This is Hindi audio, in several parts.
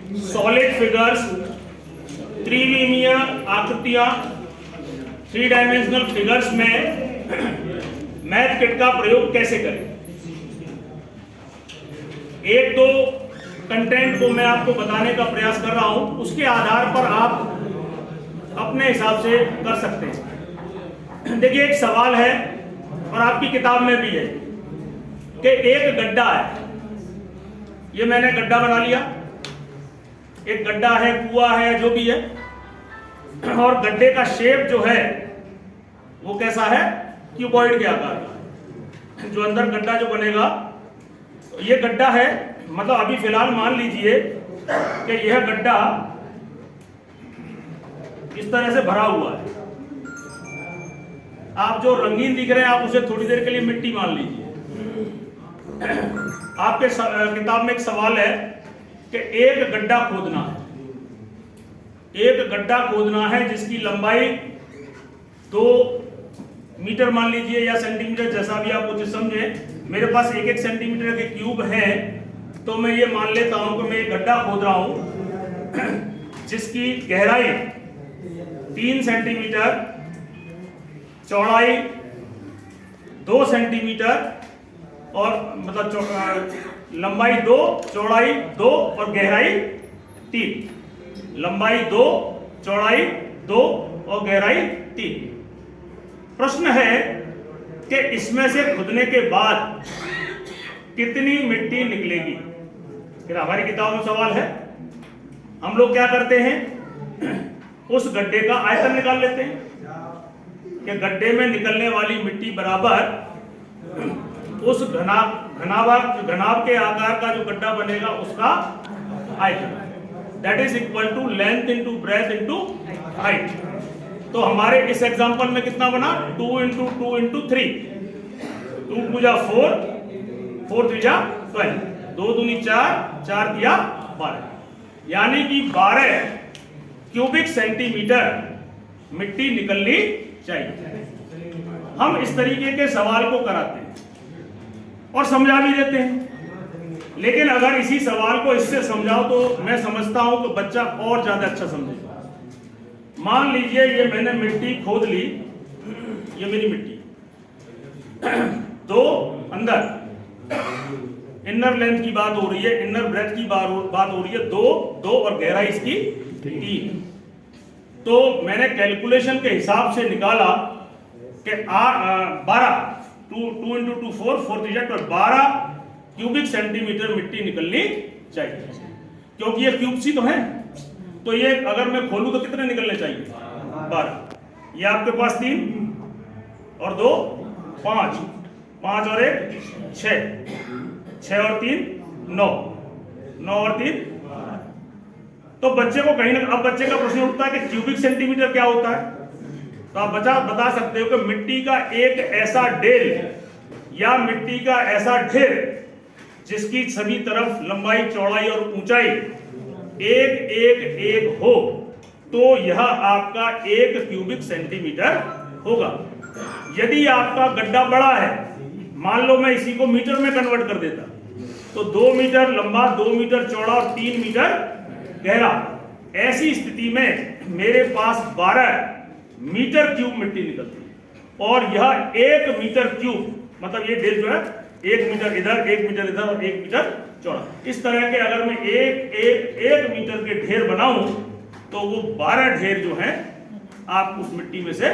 सॉलिड फिगर्स, त्रिविमीय आकृतियां, 3 डायमेंशनल फिगर्स में मैथ किट का प्रयोग कैसे करें। एक दो कंटेंट को मैं आपको बताने का प्रयास कर रहा हूं, उसके आधार पर आप अपने हिसाब से कर सकते हैं। देखिए, एक सवाल है और आपकी किताब में भी है कि एक गड्ढा है, ये मैंने गड्ढा बना लिया, एक गड्ढा है, कुआं है, जो भी है, और गड्ढे का शेप जो है वो कैसा है, क्यूबॉइड के आकार का। जो अंदर गड्ढा जो बनेगा, ये गड्ढा है, मतलब अभी फिलहाल मान लीजिए कि यह गड्ढा इस तरह से भरा हुआ है। आप जो रंगीन दिख रहे हैं, आप उसे थोड़ी देर के लिए मिट्टी मान लीजिए। आपके किताब में एक सवाल है कि एक गड्ढा खोदना है, एक गड्ढा खोदना है जिसकी लंबाई 2 मीटर मान लीजिए, या सेंटीमीटर, जैसा भी आप उसे समझे। मेरे पास 1-1 सेंटीमीटर के क्यूब है, तो मैं ये मान लेता हूं कि मैं एक गड्ढा खोद रहा हूं जिसकी गहराई 3 सेंटीमीटर, चौड़ाई 2 सेंटीमीटर, और मतलब लंबाई 2, चौड़ाई 2 और गहराई 3। लंबाई 2, चौड़ाई 2 और गहराई 3। प्रश्न है कि इसमें से खुदने के बाद कितनी मिट्टी निकलेगी। फिर हमारी किताब में सवाल है, हम लोग क्या करते हैं, उस गड्ढे का आयतन निकाल लेते हैं कि गड्ढे में निकलने वाली मिट्टी बराबर उस घनाभ के आकार का जो गड्ढा बनेगा उसका आयतन, that is equal to length into breadth into height. तो हमारे इस एग्जांपल में कितना बना, 2 इंटू 2 इंटू 3, 2 2 जा 4, 4 3 जा 12, 2 दूनी 4, 4 तिया 12, यानी कि 12 क्यूबिक सेंटीमीटर मिट्टी निकलनी चाहिए। हम इस तरीके के सवाल को कराते हैं और समझा भी देते हैं, लेकिन अगर इसी सवाल को इससे समझाओ तो मैं समझता हूं कि बच्चा और ज्यादा अच्छा समझेगा। मान लीजिए ये मैंने मिट्टी खोद ली, ये मेरी मिट्टी, तो अंदर इनर लेंथ की बात हो रही है, इनर ब्रेथ की बात हो रही है 2 और गहराई इसकी 3। तो मैंने कैलकुलेशन के हिसाब से निकाला कि 12, 2 इंटू 2 4, 4 3 जा 12 क्यूबिक सेंटीमीटर मिट्टी निकलनी चाहिए, क्योंकि ये क्यूब सी तो है। तो ये अगर मैं खोलूं तो कितने निकलने चाहिए, 12। ये आपके पास 3 और 2 5, 5 और 1 6, 6 और 3 9, 9 और 3। तो बच्चे को कहीं ना, अब बच्चे का प्रश्न उठता है कि क्यूबिक सेंटीमीटर क्या होता है। तो आप बता सकते हो कि मिट्टी का एक ऐसा ढेर या मिट्टी का ऐसा ढेर जिसकी सभी तरफ लंबाई, चौड़ाई और ऊंचाई 1 हो, तो यह आपका 1 क्यूबिक सेंटीमीटर होगा। यदि आपका गड्ढा बड़ा है, मान लो मैं इसी को मीटर में कन्वर्ट कर देता, तो 2 मीटर लंबा, 2 मीटर चौड़ा और 3 मीटर गहरा, ऐसी स्थिति में मेरे पास 12 मीटर क्यूब मिट्टी निकलती है। और यह 1 मीटर क्यूब, मतलब ये ढेर जो है 1 मीटर इधर, 1 मीटर इधर और 1 मीटर चौड़ा। इस तरह के अगर मैं 1 मीटर के ढेर बनाऊं तो वो 12 ढेर जो है आप उस मिट्टी में से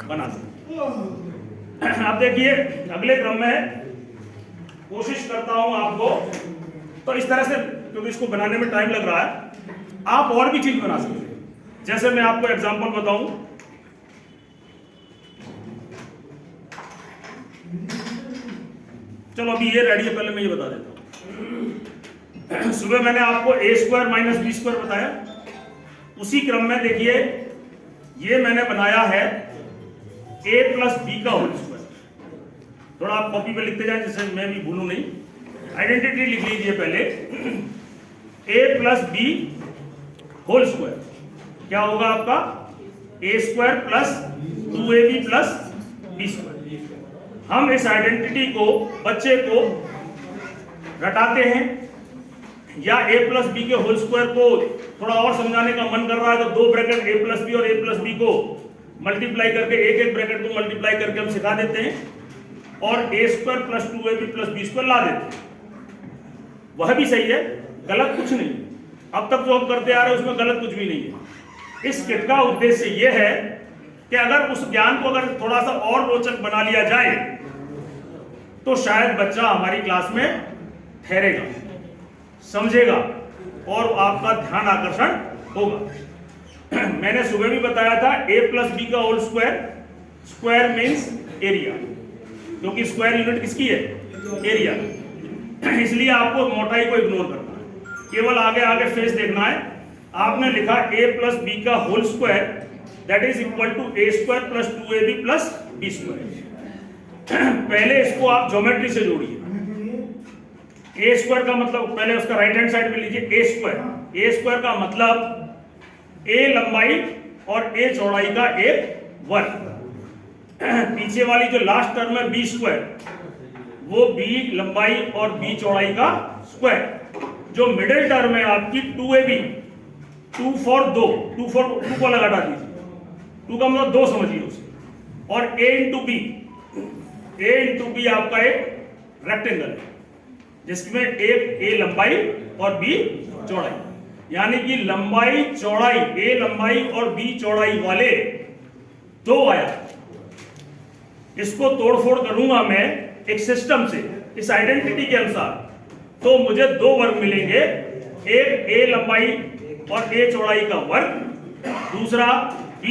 बना सकते हैं। आप देखिए, अगले क्रम में कोशिश करता हूं आपको, तो इस तरह से, क्योंकि इसको बनाने में टाइम लग रहा है, आप और भी चीज बना सकते हैं। जैसे मैं आपको एग्जांपल बताऊं, चलो अभी ये रेडी है, पहले मैं ये बता देता हूं। सुबह मैंने आपको a² माइनस b² बताया, उसी क्रम में देखिए ये मैंने बनाया है a प्लस b का होल स्क्वायर। थोड़ा आप कॉपी पे लिखते जाएं जिससे मैं भी भूलूं नहीं। आइडेंटिटी लिख लीजिए पहले, a plus b whole square क्या होगा आपका, a² plus 2ab plus b²। हम इस आइडेंटिटी को बच्चे को रटाते हैं, या a प्लस बी के होल स्क्वायर को थोड़ा और समझाने का मन कर रहा है तो दो ब्रैकेट a प्लस बी और a प्लस बी को मल्टीप्लाई करके एक एक ब्रैकेट को मल्टीप्लाई करके हम सिखा देते हैं और a square plus 2ab plus B square ला देते हैं। वह भी सही है, गलत कुछ नहीं। अब तक जो हम करते आ रहे हैं उसमें गलत कुछ भी नहीं है। इस किट का उद्देश्य यह है कि अगर उस ज्ञान को अगर थोड़ा सा और रोचक बना लिया जाए तो शायद बच्चा हमारी क्लास में ठहरेगा, समझेगा और आपका ध्यान आकर्षण होगा। मैंने सुबह भी बताया था a प्लस बी का whole square, square means area, क्योंकि स्क्वायर यूनिट किसकी है? एरिया। इसलिए आपको मोटाई को इग्नोर करना है, केवल आगे आगे फेस देखना है। आपने लिखा a प्लस बी का whole square that is equal to a square plus 2ab plus B square. पहले इसको आप ज्योमेट्री से जोड़िए। a स्क्वायर का मतलब पहले उसका राइट हैंड साइड में लीजिए a स्क्वायर। a स्क्वायर का मतलब a लंबाई और a चौड़ाई का एक वर्ग। पीछे वाली जो लास्ट टर्म है b स्क्वायर वो b लंबाई और b चौड़ाई का स्क्वायर। जो मिडिल टर्म है आपकी 2ab, 2 फॉर 2 को अलग हटा दीजिए, 2 का मतलब 2 समझिए उसे, और a इंटू बी आपका एक रेक्टेंगल है जिसमें एक a लंबाई और b चौड़ाई, यानी कि लंबाई चौड़ाई a लंबाई और b चौड़ाई वाले दो आयाम। इसको तोड़फोड़ करूंगा मैं एक सिस्टम से, इस आइडेंटिटी के अनुसार, तो मुझे दो वर्ग मिलेंगे, एक a लंबाई और a चौड़ाई का वर्ग, दूसरा